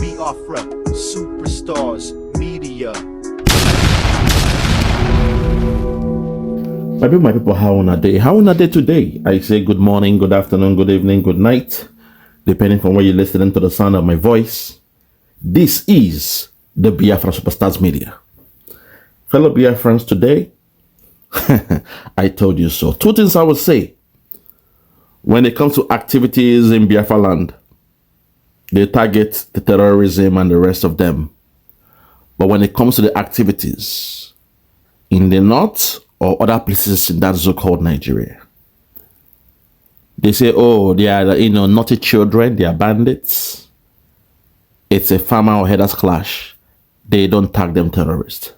Biafra, superstars, media. My people, how on a day? How on a day today? I say good morning, good afternoon, good evening, good night, depending from where you're listening to the sound of my voice. This is the Biafra Superstars Media. Fellow Biafrans, today, I told you so. Two things I will say. When it comes to activities in Biafra land, they target the terrorism and the rest of them. But when it comes to the activities in the north or other places in that so-called Nigeria, they say, oh, they are, naughty children, they are bandits. It's a farmer or headers clash. They don't tag them terrorists.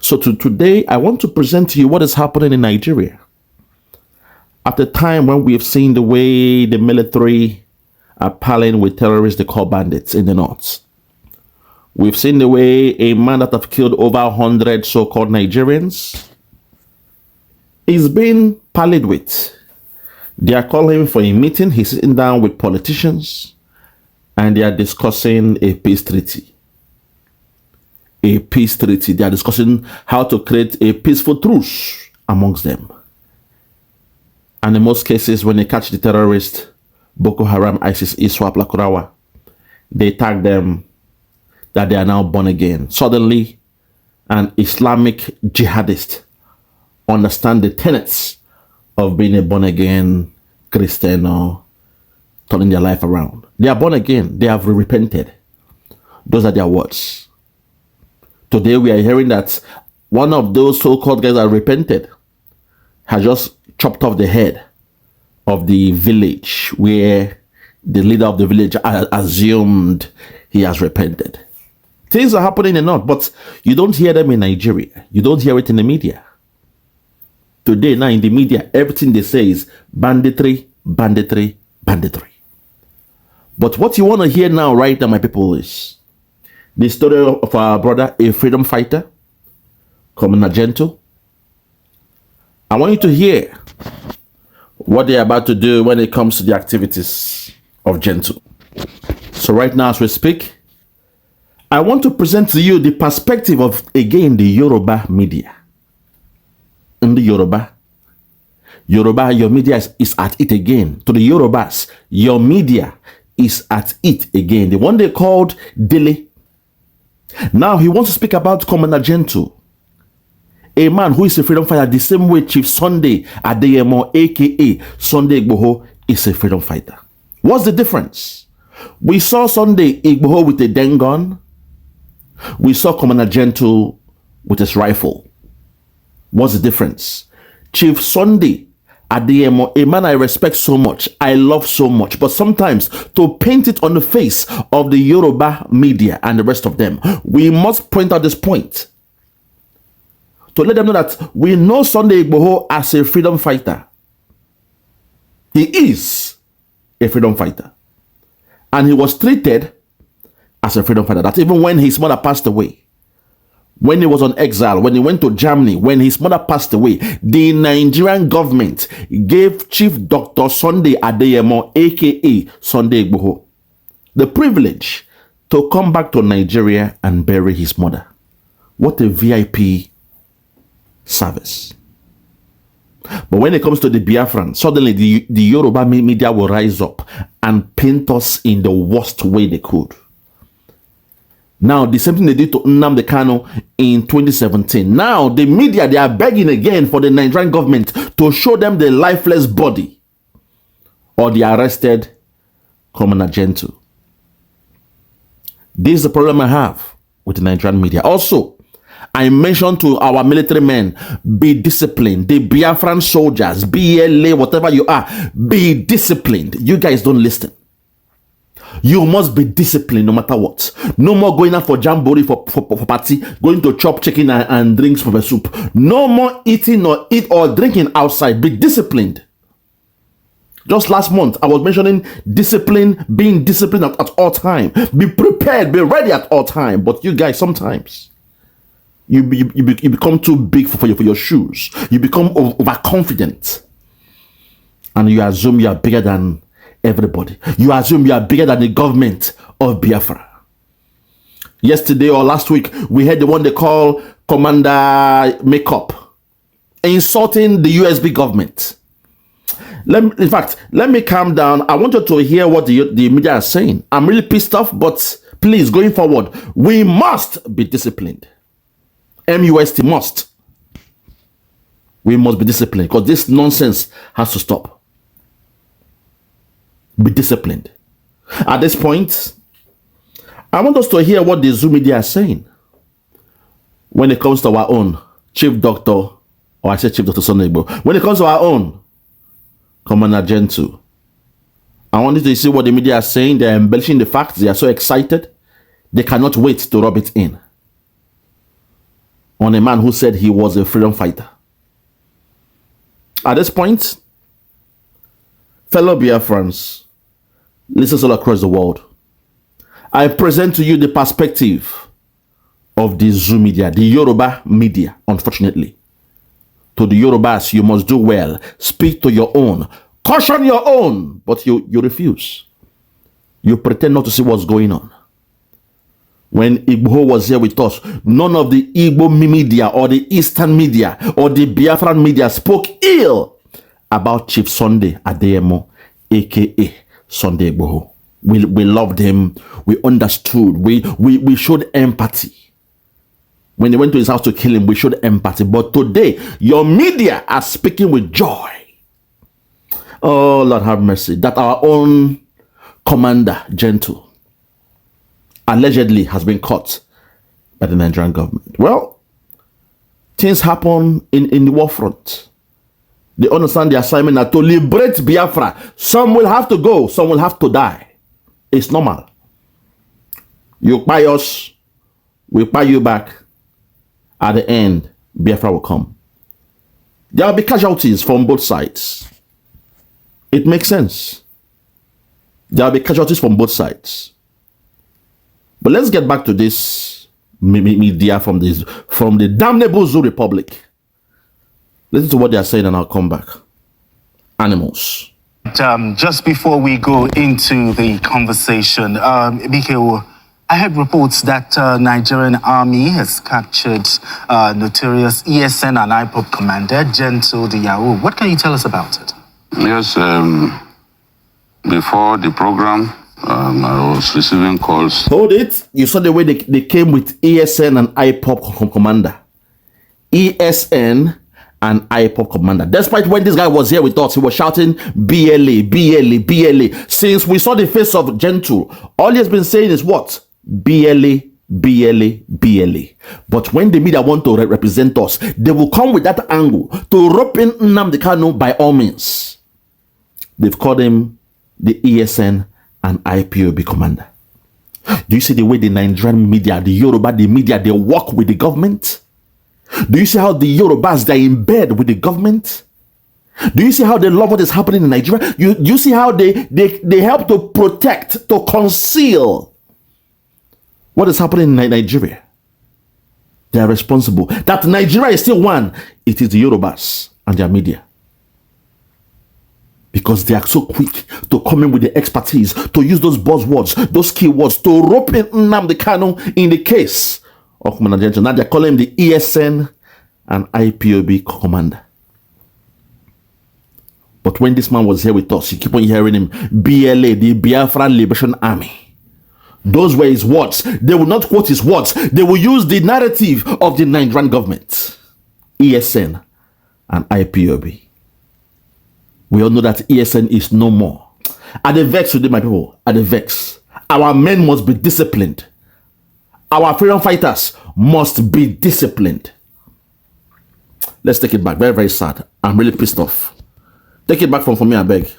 So today, I want to present to you what is happening in Nigeria. At the time when we have seen the way the military are palling with terrorists they call bandits in the north. We've seen the way a man that have killed over 100 so-called Nigerians is being parleyed with. They are calling him for a meeting. He's sitting down with politicians and they are discussing a peace treaty. A peace treaty. They are discussing how to create a peaceful truce amongst them. And in most cases, when they catch the terrorists, Boko Haram, ISIS, ISWAP, Lakurawa, they tag them that they are now born again. Suddenly, an Islamic jihadist understand the tenets of being a born again Christian or turning their life around. They are born again. They have repented. Those are their words. Today, we are hearing that one of those so-called guys that repented has just chopped off the head of the village where the leader of the village assumed he has repented. Things are happening in the north, but you don't hear them in Nigeria. You don't hear it in the media. Today, now in the media, everything they say is banditry, banditry, banditry. But what you want to hear now, right now, my people, is the story of our brother, a freedom fighter, Commander Gentle. I want you to hear what they're about to do when it comes to the activities of Gentle. So right now as we speak, I want to present to you the perspective of, again, the Yoruba media. In the Yoruba, your media is at it again. To the Yorubas, your media is at it again. The one they called Dele. Now he wants to speak about Commander Gentle, a man who is a freedom fighter the same way Chief Sunday Adeyemo, aka Sunday Igboho, is a freedom fighter. What's the difference? We saw Sunday Igboho with a den gun. We saw Commander Gentle with his rifle. What's the difference? Chief Sunday Adeyemo, a man I respect so much, I love so much, but sometimes to paint it on the face of the Yoruba media and the rest of them, we must point out this point to let them know that we know Sunday Igboho as a freedom fighter. He is a freedom fighter. And he was treated as a freedom fighter. That even when his mother passed away, when he was on exile, when he went to Germany, when his mother passed away, the Nigerian government gave Chief Dr. Sunday Adeyemo, aka Sunday Igboho, the privilege to come back to Nigeria and bury his mother. What a VIP service. But when it comes to the Biafran, suddenly the Yoruba media will rise up and paint us in the worst way they could. Now, the same thing they did to Nnamdi Kanu in 2017. Now, the media, they are begging again for the Nigerian government to show them the lifeless body or the arrested Commander Gentle. This is the problem I have with the Nigerian media. Also, I mentioned to our military men, be disciplined. The Biafran soldiers, BLA, whatever you are, be disciplined. You guys don't listen. You must be disciplined no matter what. No more going out for jamboree for party, going to chop chicken and drink pepper soup. No more eating or drinking outside. Be disciplined. Just last month, I was mentioning discipline, being disciplined at all time. Be prepared, be ready at all time. But you guys, sometimes you become too big for your shoes. You become overconfident. And you assume you are bigger than everybody. You assume you are bigger than the government of Biafra. Yesterday or last week, we had the one they call Commander Makeup insulting the USB government. In fact, let me calm down. I want you to hear what the media are saying. I'm really pissed off, but please, going forward, we must be disciplined. MUST must. We must be disciplined because this nonsense has to stop. Be disciplined. At this point, I want us to hear what the Zoom media are saying when it comes to our own Chief Doctor, or I say Chief Dr. Sunday Igbo, when it comes to our own Commander Gentle. I want you to see what the media are saying. They're embellishing the facts. They are so excited. They cannot wait to rub it in on a man who said he was a freedom fighter. At this point, fellow Biafrans, listeners all across the world, I present to you the perspective of the Zoom media, the Yoruba media, unfortunately. To the Yorubas, you must do well. Speak to your own. Caution your own. But you refuse. You pretend not to see what's going on. When Igbo was here with us, none of the Igbo media or the Eastern media or the Biafran media spoke ill about Chief Sunday Adeyemo, a.k.a. Sunday Igboho. We loved him. We understood. We showed empathy. When they went to his house to kill him, we showed empathy. But today, your media are speaking with joy. Oh, Lord have mercy. That our own Commander Gentle allegedly has been caught by the Nigerian government. Well, things happen in the war front. They understand the assignment now to liberate Biafra. Some will have to go. Some will have to die. It's normal. You buy us, we buy you back. At the end, Biafra will come. There will be casualties from both sides. It makes sense. There will be casualties from both sides. But let's get back to this media from the damnable Zoo Republic. Listen to what they are saying and I'll come back. Animals. Just before we go into the conversation, Mikhail, I heard reports that Nigerian army has captured notorious ESN and IPOP commander, Gentle the YAHOO. What can you tell us about it? Yes, before the program, I was receiving calls. Hold it. You saw the way they came with ESN and IPOP commander. ESN and IPOP commander. Despite when this guy was here with us, he was shouting BLA, BLA, BLA. Since we saw the face of Gentle, all he has been saying is what? BLA, BLA, BLA. But when the media want to represent us, they will come with that angle to rope in Nnamdi Kanu by all means. They've called him the ESN and IPOB commander. Do you see the way the Nigerian media, the Yoruba, the media, they work with the government? Do you see how the Yorubas, they're in bed with the government? Do you see how they love what is happening in Nigeria? You see how they help to protect, to conceal what is happening in Nigeria? They are responsible. That Nigeria is still one. It is the Yorubas and their media. Because they are so quick to come in with the expertise, to use those buzzwords, those keywords, to rope in Nnamdi Kanu in the case of Commander Gentle. Now they're calling him the ESN and IPOB commander. But when this man was here with us, you keep on hearing him, BLA, the Biafra Liberation Army. Those were his words. They will not quote his words. They will use the narrative of the Nigerian government. ESN and IPOB. We all know that ESN is no more. At the vex today, my people, at the vex, our men must be disciplined. Our freedom fighters must be disciplined. Let's take it back. Very, very sad. I'm really pissed off. Take it back from me, I beg.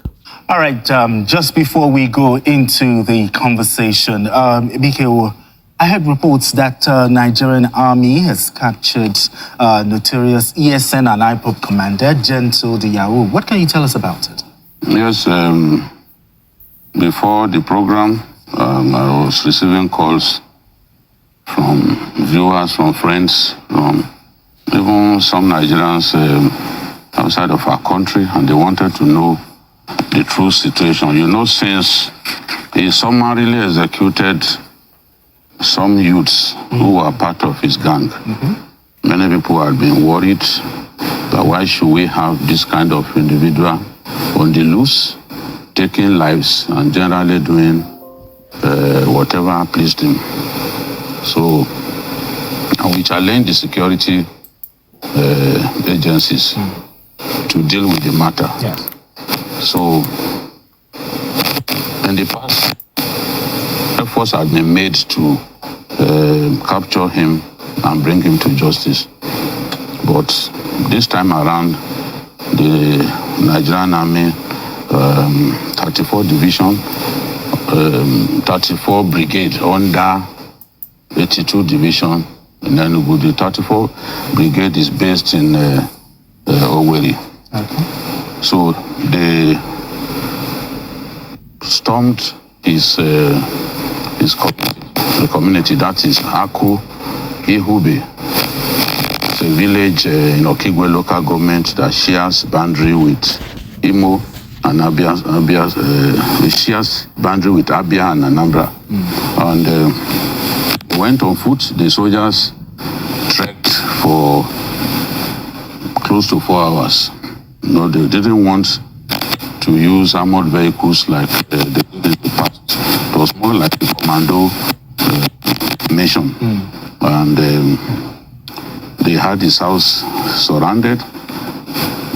All right, just before we go into the conversation, Mikhail, I heard reports that Nigerian army has captured notorious ESN and IPOP commander, Gentle the YAHOO. What can you tell us about it? Yes, before the program, I was receiving calls from viewers, from friends, from even some Nigerians outside of our country, and they wanted to know the true situation. You know, since he summarily executed some youths who were part of his gang, many people had been worried that why should we have this kind of individual on the loose, taking lives and generally doing whatever pleased him. So we challenge the security agencies to deal with the matter. Yes. So in the past, efforts had been made to capture him and bring him to justice. But this time around, the Nigerian Army 34 Division, 34 Brigade under 82 Division in Enugu. The 34 Brigade is based in Owerri. Okay. So they stormed his community, the community that is Aku Ihube. It's a village in Okigwe local government that shares boundary with Imo and Abia. It shares boundary with Abia and Anambra. And went on foot. The soldiers trekked for close to 4 hours. No, they didn't want to use armored vehicles like they did in the past. It was more like a commando mission. And they had his house surrounded.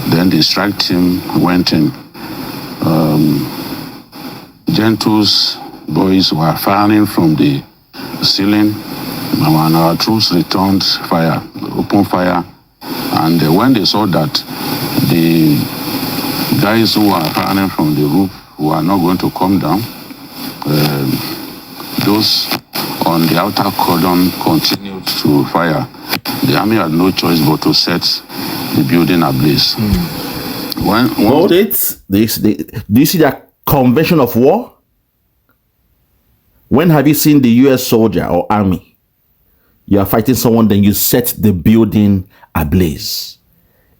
Then the strike team went in. Gentles boys were firing from the ceiling, and our troops returned fire, open fire. And when they saw that the guys who were firing from the roof were not going to come down, those on the outer cordon continued to fire. The army had no choice but to set the building ablaze. Hold it. Do you see that convention of war? When have you seen the US soldier or army? You are fighting someone, then you set the building ablaze.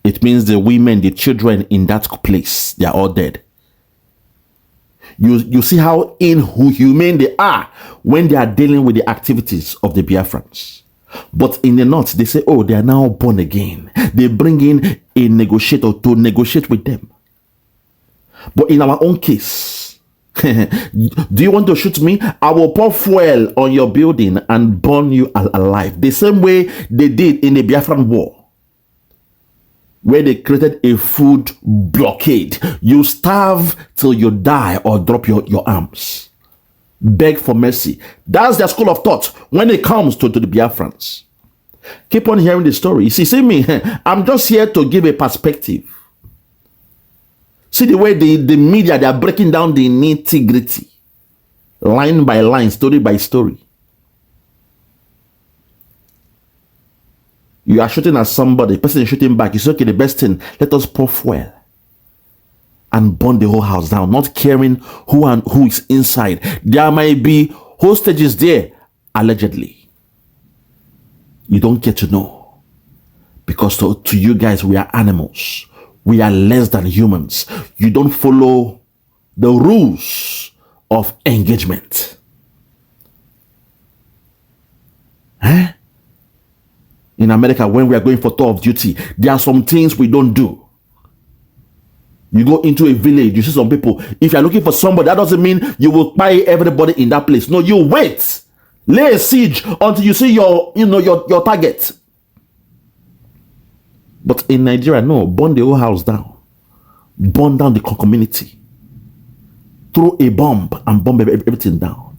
It means the women, the children in that place, they are all dead. You see how inhumane they are when they are dealing with the activities of the Biafrans. But in the north, they say, oh, they are now born again. They bring in a negotiator to negotiate with them. But in our own case, do you want to shoot me? I will pour fuel on your building and burn you alive. The same way they did in the Biafran war, where they created a food blockade. You starve till you die or drop your arms. Beg for mercy. That's their school of thought when it comes to the Biafrans. Keep on hearing the story. See me, I'm just here to give a perspective. See the way the media, they are breaking down the nitty-gritty, line by line, story by story. You are shooting at somebody, the person is shooting back. You say, okay, the best thing, let us pour fuel and burn the whole house down, not caring who is inside. There might be hostages there, allegedly. You don't get to know. Because to you guys, we are animals. We are less than humans. You don't follow the rules of engagement. Huh? In America, when we are going for tour of duty, there are some things we don't do. You go into a village, you see some people. If you're looking for somebody, that doesn't mean you will buy everybody in that place. No, you wait. Lay a siege until you see your target. But in Nigeria, no, burn the whole house down. Burn down the community. Throw a bomb and bomb everything down.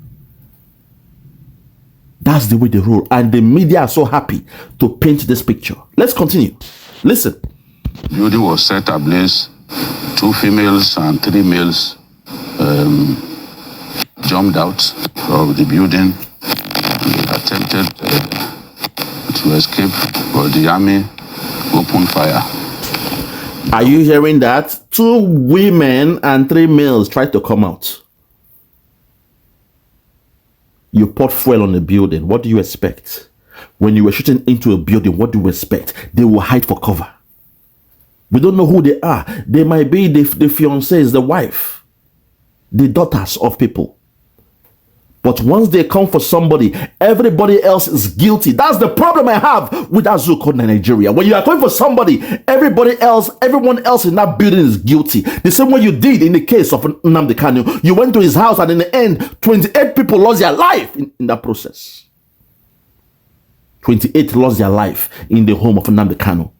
That's the way they roll. And the media are so happy to paint this picture. Let's continue. Listen. The building was set ablaze. 2 females and 3 males jumped out of the building. They attempted to escape, but the army opened fire. Are you hearing that? 2 women and 3 males tried to come out. You poured fuel on the building. What do you expect? When you were shooting into a building, what do you expect? They will hide for cover. We don't know who they are. They might be the fiancés, the wife, the daughters of people. But once they come for somebody, everybody else is guilty. That's the problem I have with that zoo called Nigeria. When you are coming for somebody, everybody else, everyone else in that building is guilty. The same way you did in the case of Nnamdi Kanu. You went to his house and in the end, 28 people lost their life in that process. 28 lost their life in the home of Nnamdi Kanu.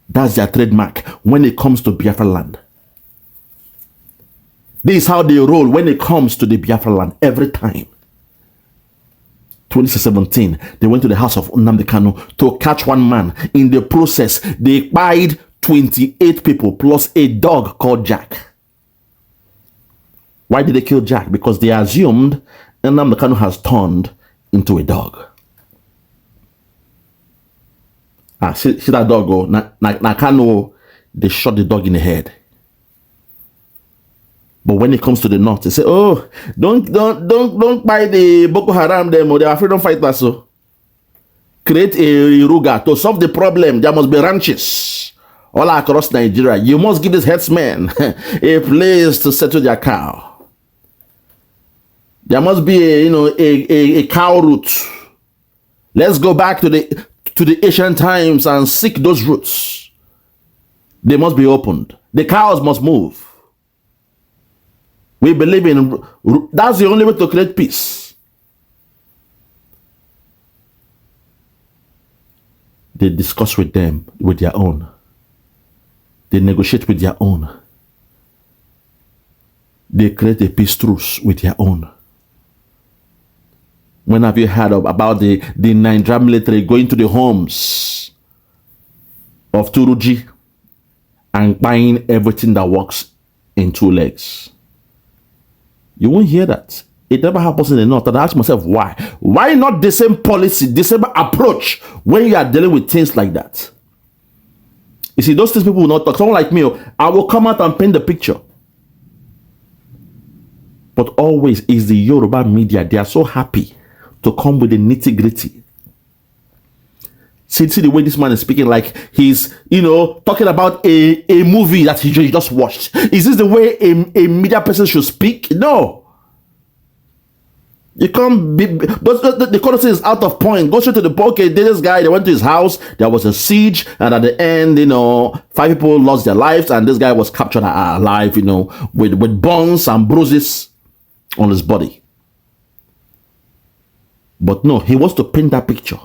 That's their trademark when it comes to Biafra land. This is how they roll when it comes to the Biafra land every time. 2017, they went to the house of Nnamdi Kanu to catch one man. In the process, they killed 28 people plus a dog called Jack. Why did they kill Jack? Because they assumed Nnamdi Kanu has turned into a dog. See that dog go? Na Kanu, they shot the dog in the head. But when it comes to the north, they say, "Oh, don't buy the Boko Haram them, or they are freedom fighters." So create a Ruga to solve the problem. There must be ranches all across Nigeria. You must give these headsmen a place to settle their cow. There must be a cow route. Let's go back to the ancient times and seek those routes. They must be opened. The cows must move. We believe in, that's the only way to create peace. They discuss with them, with their own. They negotiate with their own. They create a peace truce with their own. When have you heard about the Nigerian military going to the homes of Turuji and buying everything that works in two legs? You won't hear that. It never happens in the north. And I ask myself, why? Why not the same policy, the same approach when you are dealing with things like that? You see, those things people will not talk. Someone like me, I will come out and paint the picture. But always is the Yoruba media, they are so happy to come with the nitty-gritty. See the way this man is speaking, like he's, talking about a movie that he just watched. Is this the way a media person should speak? No. You can't be, the conversation is out of point. Go straight to the point. Okay, this guy, they went to his house, there was a siege, and at the end, 5 people lost their lives, and this guy was captured alive, with burns and bruises on his body. But no, he wants to paint that picture.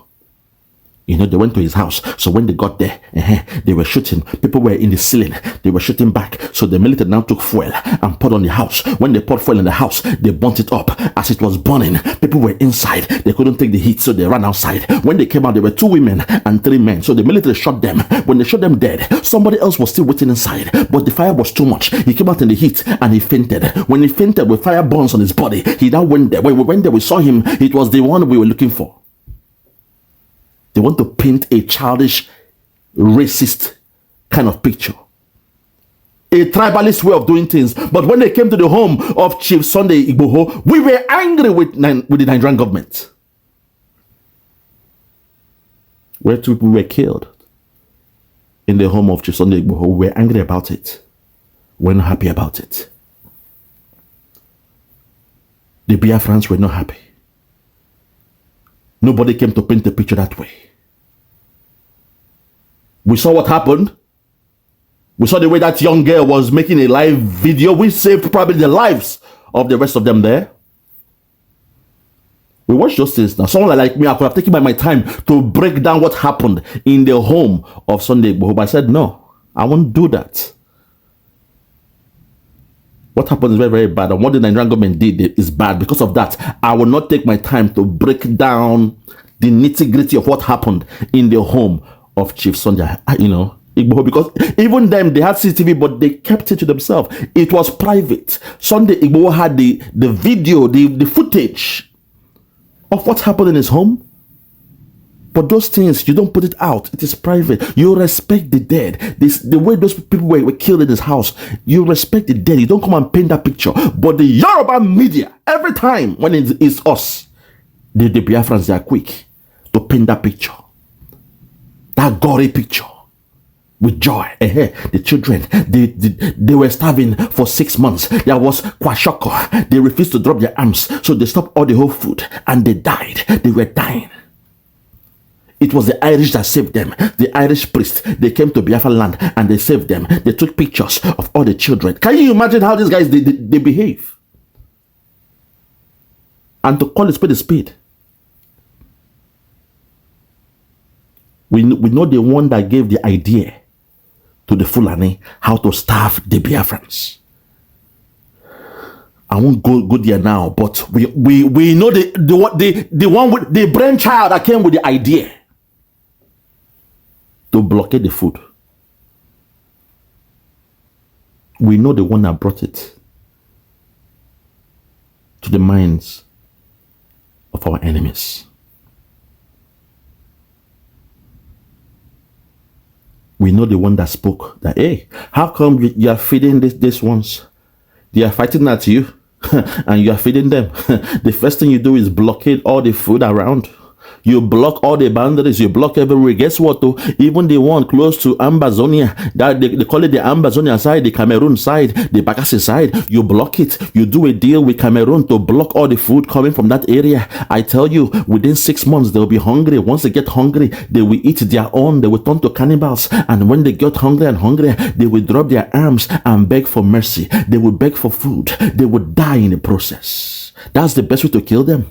They went to his house. So when they got there, they were shooting. People were in the ceiling. They were shooting back. So the military now took fuel and poured on the house. When they poured fuel in the house, they burnt it up. As it was burning, people were inside. They couldn't take the heat, so they ran outside. When they came out, there were 2 women and 3 men. So the military shot them. When they shot them dead, somebody else was still waiting inside. But the fire was too much. He came out in the heat and he fainted. When he fainted with fire burns on his body, he now went there. When we went there, we saw him. It was the one we were looking for. They want to paint a childish, racist kind of picture. A tribalist way of doing things. But when they came to the home of Chief Sunday Igboho, we were angry with the Nigerian government. Where 2 people were killed in the home of Chief Sunday Igboho, we were angry about it. We're not happy about it. The Biafrans were not happy. Nobody came to paint the picture that way. We saw what happened. We saw the way that young girl was making a live video. We saved probably the lives of the rest of them there. We watched those things. Now, someone like me, I could have taken my time to break down what happened in the home of Sunday Igboho. But I said, no, I won't do that. What happened is very, very bad. And what the Nigerian government did is bad. Because of that, I will not take my time to break down the nitty-gritty of what happened in the home of Chief Sunday, Igboho. Because even them, they had CCTV, but they kept it to themselves. It was private. Sunday Igboho had the video, the footage of what happened in his home. But those things, you don't put it out. It is private. You respect the dead. The way those people were killed in his house, you respect the dead. You don't come and paint that picture. But the Yoruba media, every time when it is us, the Biafrans, they are quick to paint that picture. That gory picture. with joy. The children, they were starving for 6 months. There was kwashoko. They refused to drop their arms, so they stopped all the whole food and they died. They were dying. It was the Irish that saved them. The Irish priests, they came to Biafra land and they saved them. They took pictures of all the children. Can you imagine how these guys, they behave? And to call a spade a spade. We know the one that gave the idea to the Fulani how to starve the Biafrans. I won't go there now, but we know the one with the brainchild that came with the idea to blockade the food. We know the one that brought it to the minds of our enemies. We know the one that spoke that, hey, how come you are feeding these ones? They are fighting at you and you are feeding them. The first thing you do is blockade all the food around. You block all the boundaries. You block everywhere. Guess what though? Even the one close to Ambazonia, that they call it the Ambazonia side, the Cameroon side, the Bakassi side, you block it. You do a deal with Cameroon to block all the food coming from that area. I tell you, within 6 months, they'll be hungry. Once they get hungry, they will eat their own. They will turn to cannibals. And when they get hungry and hungry, they will drop their arms and beg for mercy. They will beg for food. They will die in the process. That's the best way to kill them.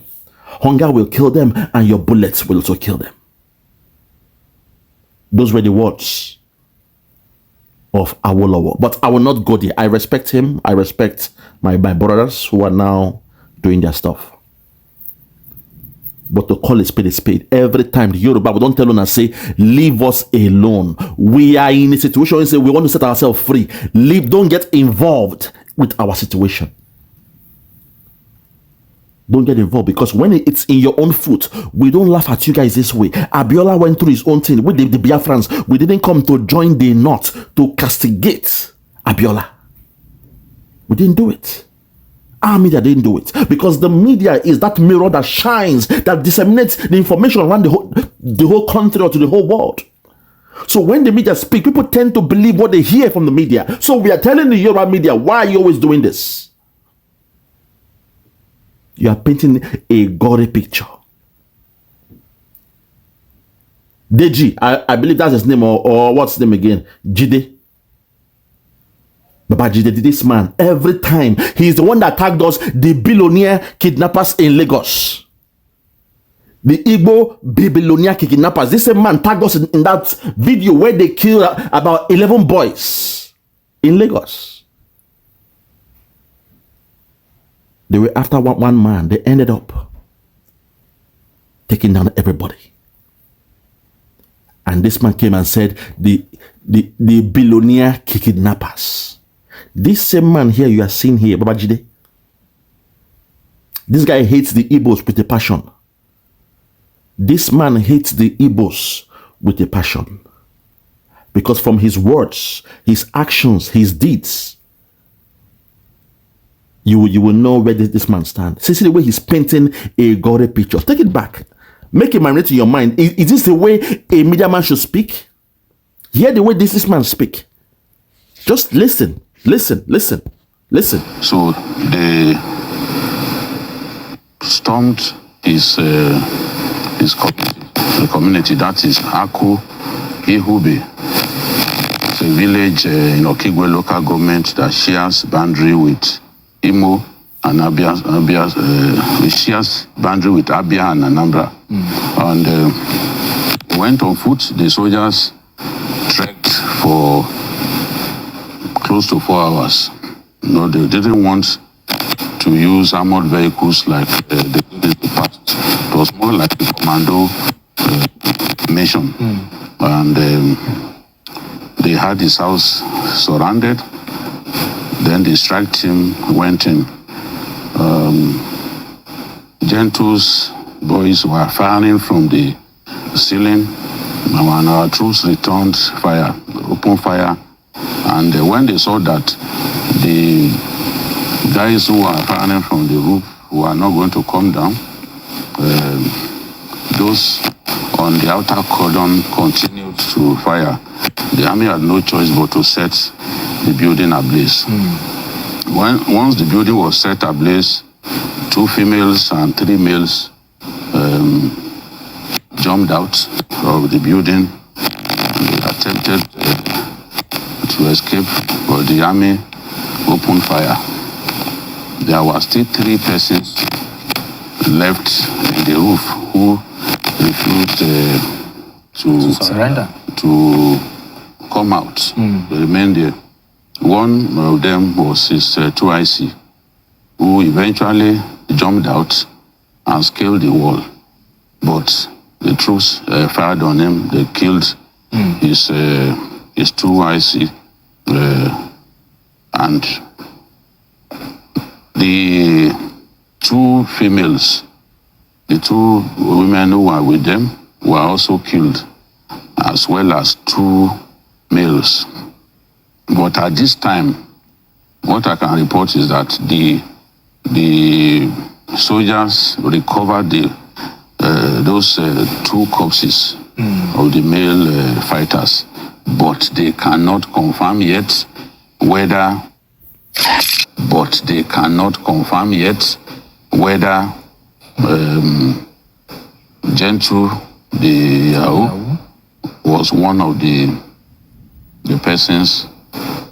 Hunger will kill them, and your bullets will also kill them. Those were the words of Awolowo. But I will not go there. I respect him. I respect my brothers who are now doing their stuff. But to call a spade, every time the Yoruba, we don't tell them and say, leave us alone. We are in a situation where we want to set ourselves free. Don't get involved with our situation. Don't get involved, because when it's in your own foot, we don't laugh at you guys this way. Abiola went through his own thing with the Biafrans. We didn't come to join the North to castigate Abiola. We didn't do it. Our media didn't do it, because the media is that mirror that shines, that disseminates the information around the whole country or to the whole world. So when the media speak, people tend to believe what they hear from the media. So we are telling the Yoruba media, why are you always doing this? You are painting a gory picture. Deji, I believe that's his name, or what's his name again? Jide. Baba Jide, this man, every time, he's the one that tagged us, the billionaire kidnappers in Lagos. The Igbo billionaire kidnappers. This same man tagged us in that video where they killed about 11 boys in Lagos. They were after one man. They ended up taking down everybody. And this man came and said, the billionaire kidnappers. This same man here you are seeing here, Babajide. This guy hates the Igbos with a passion. This man hates the Igbos with a passion. Because from his words, his actions, his deeds, you will know where this man stands. See the way he's painting a gory picture. Take it back. Make it marinate in your mind. Is this the way a media man should speak? Hear the way this man speak. Just listen. Listen. So they stormed his community. That is Aku Ihube. It's a village in Okigwe local government that shares boundary with Imo and Abia, shares boundary with Abia and Anambra. And went on foot. The soldiers trekked for close to 4 hours. No, they didn't want to use armored vehicles like they did in the past. It was more like a commando mission. And they had his house surrounded. Then the strike team went in. Gentles boys were firing from the ceiling, and our troops returned fire, open fire. And when they saw that the guys who were firing from the roof were not going to come down, those on the outer cordon continued resort to fire. The army had no choice but to set the building ablaze. Once the building was set ablaze, 2 females and 3 males jumped out of the building. They attempted to escape, but the army opened fire. There were still 3 persons left in the roof who refused to surrender, to come out. They remained there. One of them was his 2IC, who eventually jumped out and scaled the wall. But the troops fired on him. They killed his 2IC, and the 2 females, the 2 women who were with them, were also killed, as well as 2 males. But at this time, what I can report is that the soldiers recovered those 2 corpses of the male fighters, but they cannot confirm yet whether. Gentle, the YAHOO, was one of the persons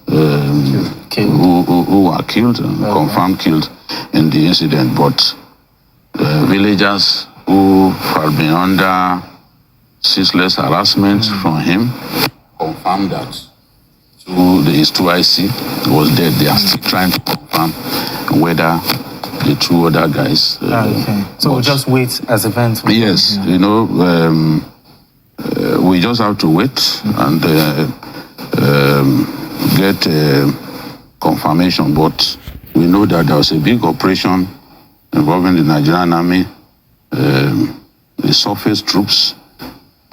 who were killed and confirmed killed in the incident. But villagers who had been under ceaseless harassment from him confirmed that his 2IC was dead. They are still trying to confirm whether the 2 other guys. Okay. So we'll just wait as events. Yes, you know, we just have to wait and get confirmation. But we know that there was a big operation involving the Nigerian army, the surface troops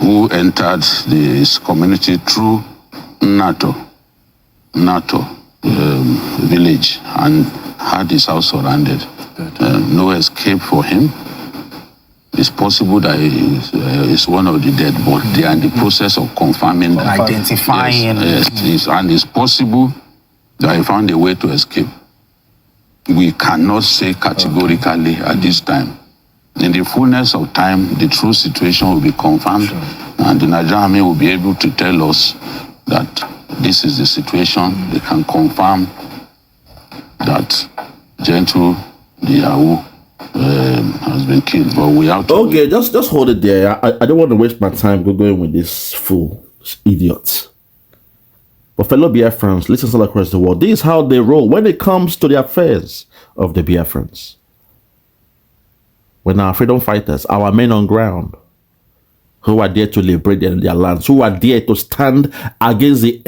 who entered this community through NATO village and had his house surrounded. No escape for him. It's possible that he is one of the dead, but they are in the process of confirming that. Identifying. Yes, and it's possible that he found a way to escape. We cannot say categorically at this time. In the fullness of time, the true situation will be confirmed, and the Nigerian army will be able to tell us that this is the situation. They can confirm that Gentle, the YAHOO, has been killed, but we have to. Okay, just hold it there. I don't want to waste my time going with this fool, idiots. But fellow Biafrans, listen all across the world. This is how they roll when it comes to the affairs of the Biafrans. When our freedom fighters, our men on ground, who are there to liberate their lands, who are there to stand against the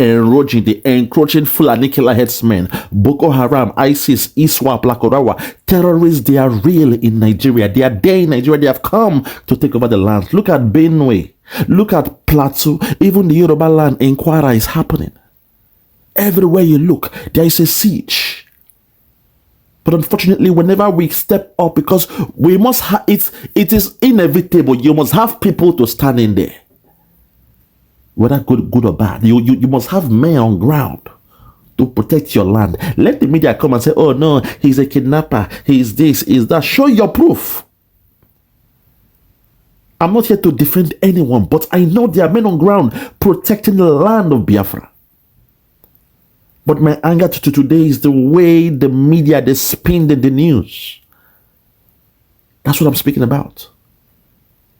encroaching FULANI killer headsmen, Boko Haram, ISIS, ISWAP, Lakorawa, terrorists. They are real in Nigeria. They are there in Nigeria. They have come to take over the lands. Look at Benue. Look at Plateau. Even the Yoruba land in Kwara is happening. Everywhere you look, there is a siege. But unfortunately, whenever we step up, because we must have it is inevitable. You must have people to stand in there, whether good or bad. You must have men on ground to protect your land. Let the media come and say, "Oh no, he's a kidnapper. He's this, he's that." Show your proof. I'm not here to defend anyone, but I know there are men on ground protecting the land of Biafra. But my anger to today is the way the media, they spin the news. That's what I'm speaking about.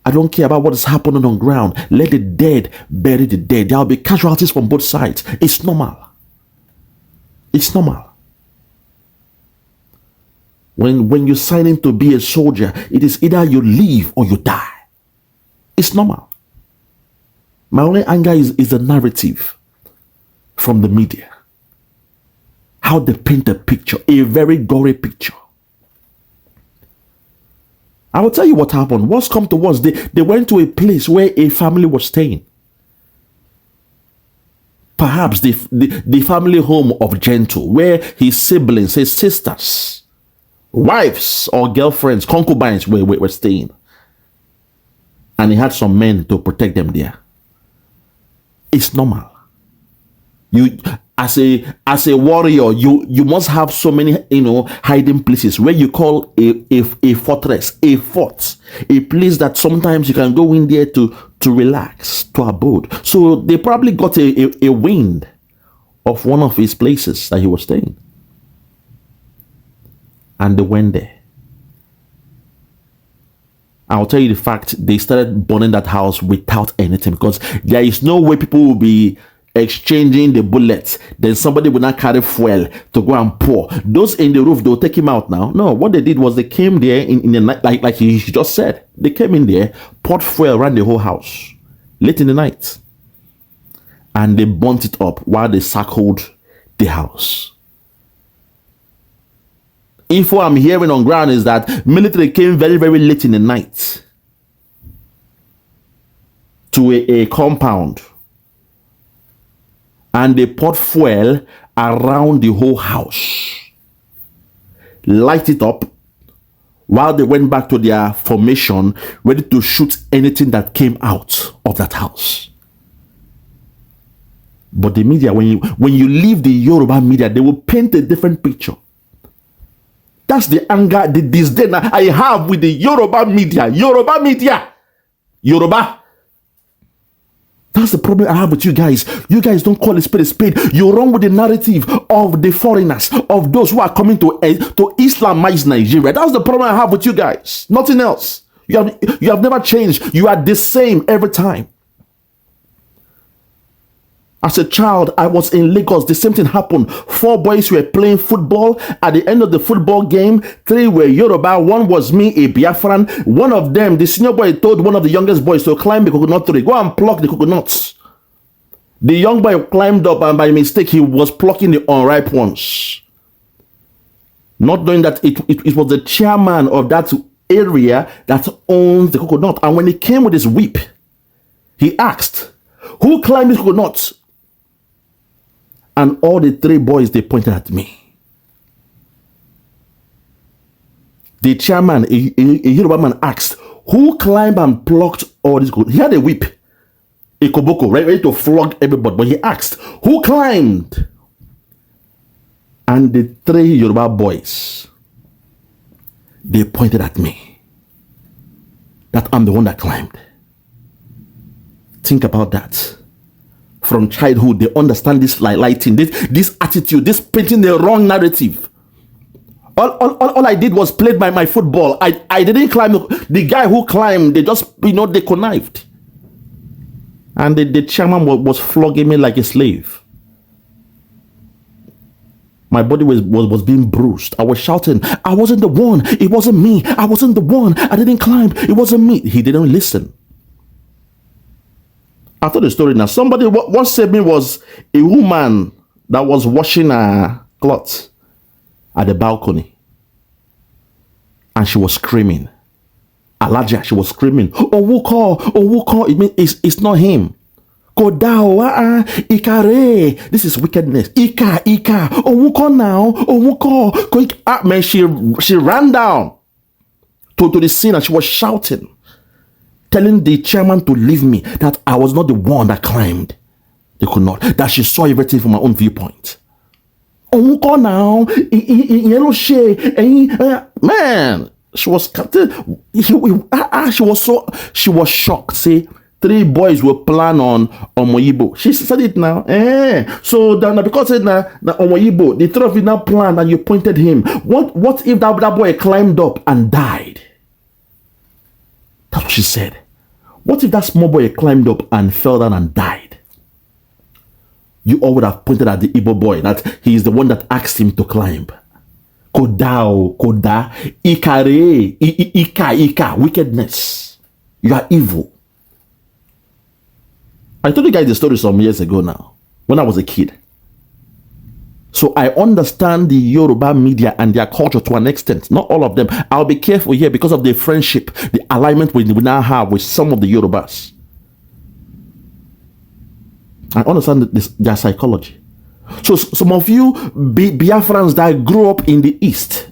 I don't care about what is happening on ground. Let the dead bury the dead. There will be casualties from both sides. It's normal. It's normal. When you sign in to be a soldier, it is either you live or you die. It's normal. My only anger is the narrative from the media. How they paint a picture, a very gory picture. I will tell you what happened. What's come to us, they went to a place where a family was staying. Perhaps the family home of Gentle, where his siblings, his sisters, wives or girlfriends, concubines were staying. And he had some men to protect them there. It's normal. You, as a warrior, you must have so many, hiding places where you call a fortress, a fort, a place that sometimes you can go in there to relax, to abode. So they probably got a wind of one of his places that he was staying, and they went there. I'll tell you the fact, they started burning that house without anything, because there is no way people will be exchanging the bullets, then somebody will not carry fuel to go and pour. Those in the roof, they'll take him out now. No, what they did was they came there in the night, like he just said. They came in there, poured fuel around the whole house late in the night, and they burnt it up while they circled the house. If what I'm hearing on ground is that military came very, very late in the night to a compound, and they poured fuel around the whole house, light it up, while they went back to their formation, ready to shoot anything that came out of that house. But the media, when you leave the Yoruba media, they will paint a different picture. That's the anger, the disdain I have with the Yoruba media. Yoruba. That's the problem I have with you guys. You guys don't call a spade a spade. You run with the narrative of the foreigners, of those who are coming to Islamize Nigeria. That's the problem I have with you guys. Nothing else. You have never changed. You are the same every time. As a child, I was in Lagos. The same thing happened. 4 boys were playing football. At the end of the football game, 3 were Yoruba. 1 was me, a Biafran. One of them, the senior boy, told one of the youngest boys to climb the coconut tree. Go and pluck the coconuts. The young boy climbed up, and by mistake, he was plucking the unripe ones, not knowing that it was the chairman of that area that owns the coconut. And when he came with his whip, he asked, "Who climbed this coconut?" And all the 3 boys, they pointed at me. The chairman, a Yoruba man, asked, "Who climbed and plucked all this coconut?" He had a whip, a koboko, ready to flog everybody. But he asked, "Who climbed?" And the 3 Yoruba boys, they pointed at me, that I'm the one that climbed. Think about that. From childhood, they understand this lighting, this attitude, this painting the wrong narrative. All I did was played my football. I didn't climb. The guy who climbed, they just, they connived. And the chairman was flogging me like a slave. My body was being bruised. I was shouting, "I wasn't the one. It wasn't me. I wasn't the one. I didn't climb. It wasn't me." He didn't listen. I told the story now. Somebody, what saved me was a woman that was washing her clothes at the balcony. And she was screaming. Alaja, she was screaming, "Oh, who call? It means it's not him. Go down, Ikare. This is wickedness. Ika. Oh, who call now? Oh, who call? Man, she ran down to the scene, and she was shouting, telling the chairman to leave me, that I was not the one that climbed. They could not. That she saw everything from my own viewpoint. Oh, call now. Man, she was she was shocked. See, 3 boys will plan on Omoyibo. She said it now. So then, because it now Omoyibo, the 3 of you now planned, and you pointed him. What if that boy climbed up and died? That's what she said. What if that small boy climbed up and fell down and died? You all would have pointed at the Igbo boy, that he is the one that asked him to climb. Koda, Ikare, Ika, wickedness. You are evil. I told you guys the story some years ago now, when I was a kid. So I understand the Yoruba media and their culture to an extent. Not all of them. I'll be careful here because of the friendship, the alignment we now have with some of the Yorubas. I understand their psychology. So some of you Biafrans that grew up in the East,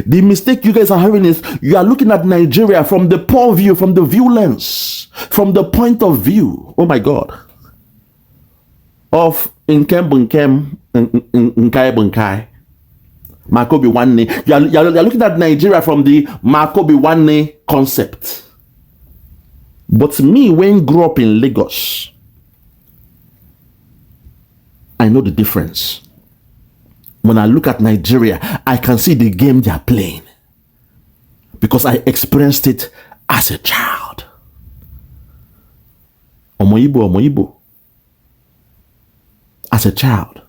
the mistake you guys are having is you are looking at Nigeria from the poor view, from the view lens, from the point of view. Oh my God. of Nkem Bunkem Nkai Bunkai. Makobi Wanne. You're looking at Nigeria from the Makobi Wanne concept. But me, when I grew up in Lagos, I know the difference. When I look at Nigeria, I can see the game they are playing. Because I experienced it as a child. Omoibo. As a child.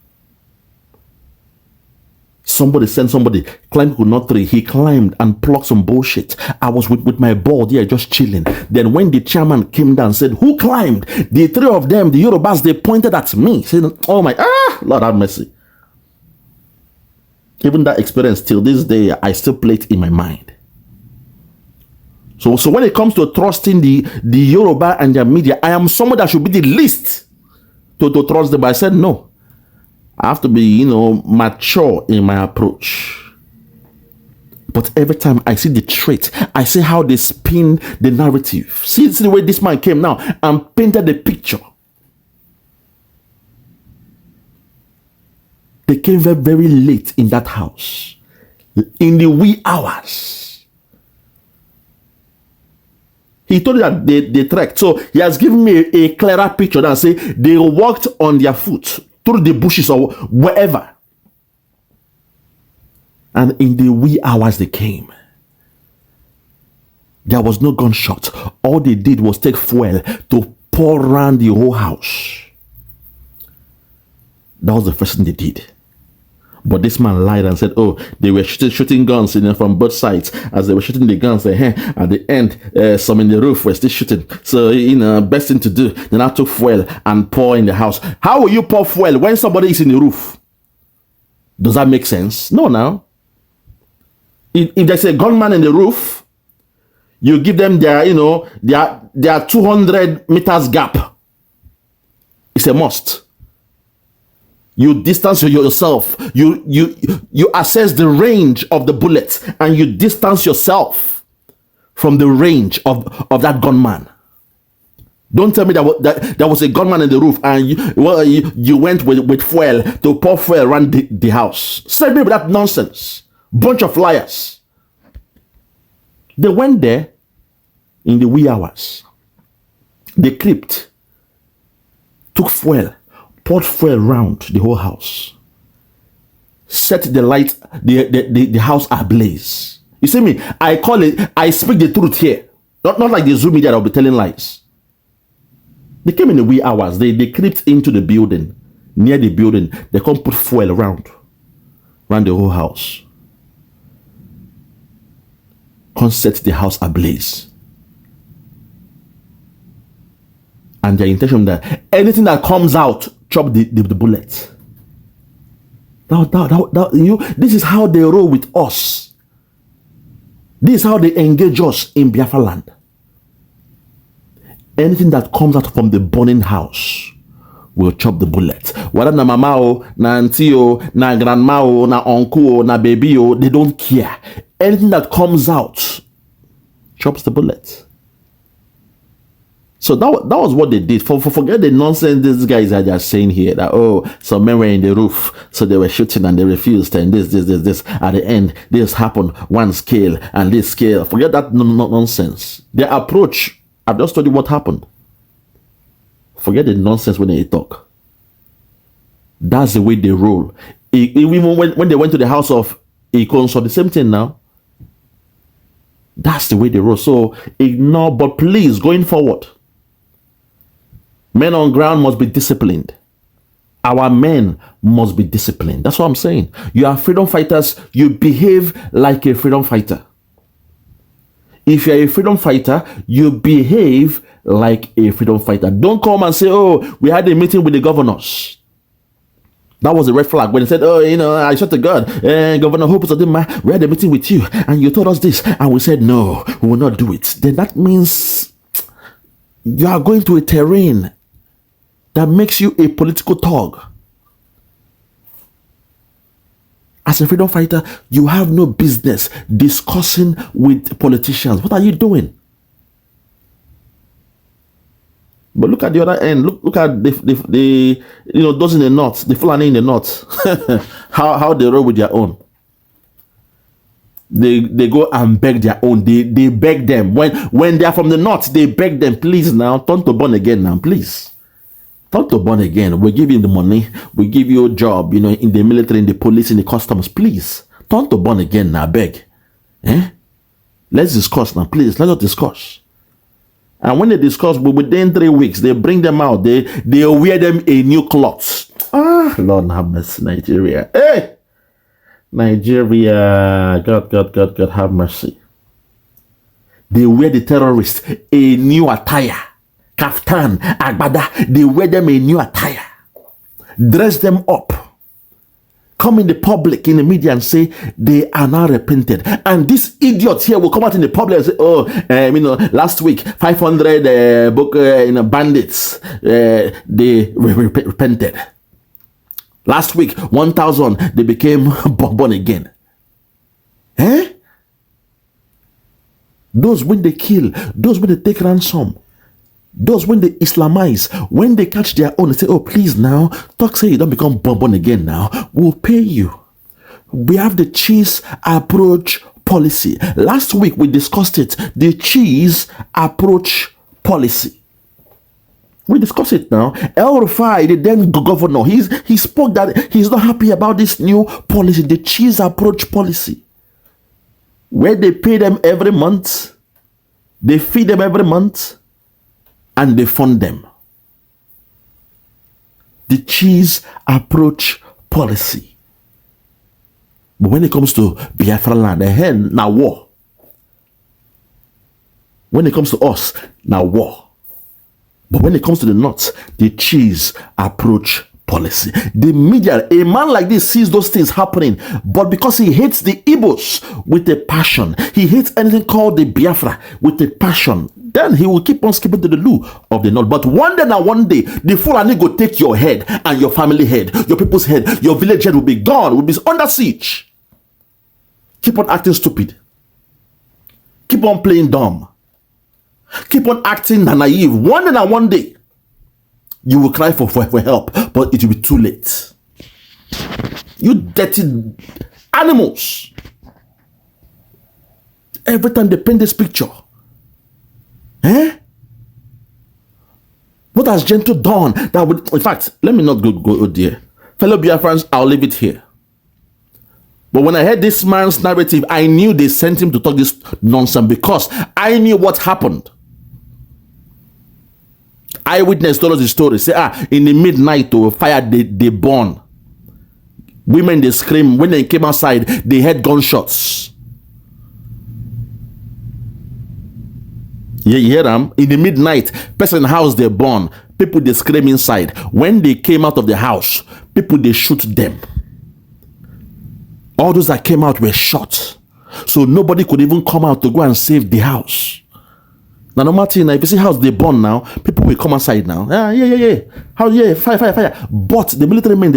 Somebody sent somebody, climb could not 3. He climbed and plucked some bullshit. I was with my board here just chilling. Then when the chairman came down and said, who climbed? The 3 of them, the Yorubas, they pointed at me, saying, oh my, Lord have mercy. Even that experience till this day, I still play it in my mind. So when it comes to trusting the Yoruba and their media, I am someone that should be the least to trust them. But I said no. I have to be, mature in my approach. But every time I see the trait, I see how they spin the narrative. See the way this man came now and painted the picture. They came very, very late in that house. In the wee hours. He told me that they trekked. So he has given me a clearer picture that say they walked on their foot through the bushes or wherever. And in the wee hours they came. There was no gunshot. All they did was take fuel to pour around the whole house. That was the first thing they did. But this man lied and said, oh, they were shooting guns from both sides. As they were shooting the guns, at the end, some in the roof were still shooting. So, best thing to do, then I took fuel and pour in the house. How will you pour fuel when somebody is in the roof? Does that make sense? No, now. If there's a gunman in the roof, you give them their 200 meters gap. It's a must. You distance yourself. You assess the range of the bullet and you distance yourself from the range of that gunman. Don't tell me that there was a gunman in the roof and you went with fuel to pour fuel around the house. Send me with that nonsense. Bunch of liars. They went there in the wee hours. They crept, took fuel, poured fuel around the whole house, set the light, the house ablaze. You see me? I speak the truth here. Not like the Zoom media that will be telling lies. They came in the wee hours. They crept into the building. Near the building, they come put fuel around the whole house. Come set the house ablaze. And their intention that anything that comes out, chop the bullet. This is how they roll with us. This is how they engage us in Biafra land. Anything that comes out from the burning house will chop the bullet. Whether na mama o, na auntie o, na grandma o, na uncle o, na baby o, they don't care. Anything that comes out chops the bullet. So that was what they did. Forget the nonsense these guys are just saying here that, oh, some men were in the roof, so they were shooting and they refused, and this. At the end, this happened, one scale and this scale. Forget that nonsense. Their approach, I've just told you what happened. Forget the nonsense when they talk. That's the way they roll. Even when they went to the house of Ikon, so the same thing now. That's the way they roll. So ignore, but please, going forward, men on ground must be disciplined. Our men must be disciplined. That's what I'm saying. You are freedom fighters. You behave like a freedom fighter. If you're a freedom fighter, you behave like a freedom fighter. Don't come and say, oh, we had a meeting with the governors. That was a red flag when they said, oh, I swear to God, Governor Hope, we had a meeting with you and you told us this. And we said, no, we will not do it. Then that means you are going to a terrain that makes you a political thug. As a freedom fighter, you have no business discussing with politicians. What are you doing? But look at the other end. Look at the those in the north, the FULANI in the north. how they roll with their own. They go and beg their own. They beg them. When they are from the north, they beg them, please now, turn to born again now, please. Turn to born again. We give you the money. We give you a job, in the military, in the police, in the customs. Please, turn to born again now, beg. Let's discuss now, please. Let us discuss. And when they discuss, within 3 weeks, they bring them out. They wear them a new cloth. Lord have mercy, Nigeria. Hey! Nigeria, God have mercy. They wear the terrorists a new attire. Kaftan, agbada, they wear them a new attire. Dress them up. Come in the public, in the media and say they are now repented. And these idiots here will come out in the public and say, last week, 500 bandits, they repented. Last week, 1,000, they became born again. Those when they kill, those when they take ransom, those when they Islamize, when they catch their own, they say, oh, please now, talk say you don't become born again now, we'll pay you. We have the cheese approach policy. Last week, we discussed it, the cheese approach policy. We discuss it now. ÂF5, the then governor, he spoke that he's not happy about this new policy, the cheese approach policy, where they pay them every month, they feed them every month, and they fund them. The cheese approach policy. But when it comes to Biafra land, now war. When it comes to us, now war. But when it comes to the north, the cheese approach policy. The media, a man like this sees those things happening, but because he hates the Igbos with a passion, he hates anything called the Biafra with a passion, then he will keep on skipping to the loo of the north. But one day, the FULANI go take your head and your family head, your people's head, your village head will be gone, will be under siege. Keep on acting stupid. Keep on playing dumb. Keep on acting naive. One day, you will cry for help, but it will be too late. You dirty animals. Every time they paint this picture. What has Gentle done that would, in fact, let me not go there. Fellow Biafrans, I'll leave it here. But when I heard this man's narrative, I knew they sent him to talk this nonsense because I knew what happened. Eyewitness told us the story. Say, in the midnight, fire they burn. Women they scream. When they came outside, they heard gunshots. You hear them? In the midnight, person in the house they burn. People they scream inside. When they came out of the house, people they shoot them. All those that came out were shot. So nobody could even come out to go and save the house. Now, no matter, if you see house they burn now, people will come outside now. House, fire. But the military men,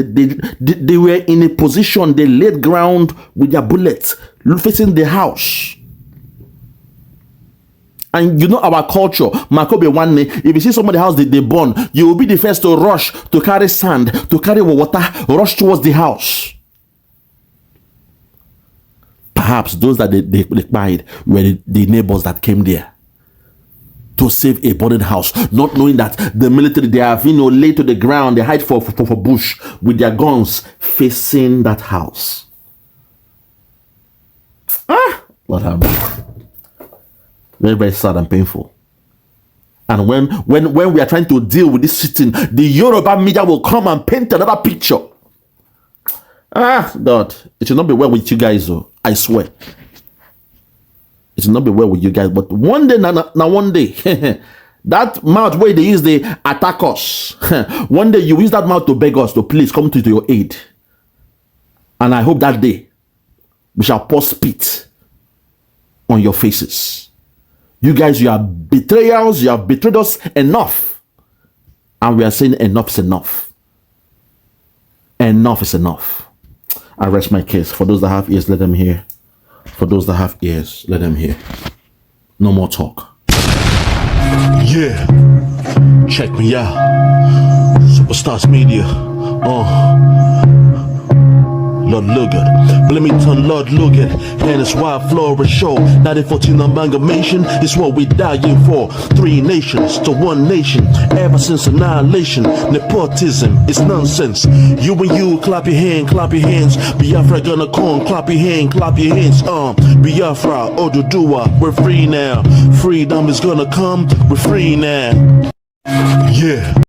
they were in a position, they laid ground with their bullets, facing the house. And you know our culture, Makobe one day, if you see somebody's house they burn, you will be the first to rush to carry sand, to carry water, rush towards the house. Perhaps those that they buried were the neighbors that came there to save a burning house, not knowing that the military, they have laid to the ground, they hide for bush with their guns facing that house. What happened? Very, very sad and painful. And when we are trying to deal with this sitting, the Yoruba media will come and paint another picture. God, it should not be well with you guys, though. I swear. It should not be well with you guys. But one day, one day, that mouth where they use the attack us, one day you use that mouth to beg us to please come to your aid. And I hope that day we shall pour spit on your faces. You guys, you are betrayals, you have betrayed us enough. And we are saying enough is enough. Enough is enough. I rest my case. For those that have ears, let them hear. For those that have ears, let them hear. No more talk. Yeah. Check me out. Superstars Media. Lord Lugard, Bloomington, Lord Lugard, and it's Wild Flora Show. 1914 amalgamation is what we dying for. 3 nations to 1 nation, ever since annihilation. Nepotism is nonsense. You and you, clap your hands. Biafra gonna come, clap your hands. Biafra, Odudua, we're free now. Freedom is gonna come, we're free now. Yeah.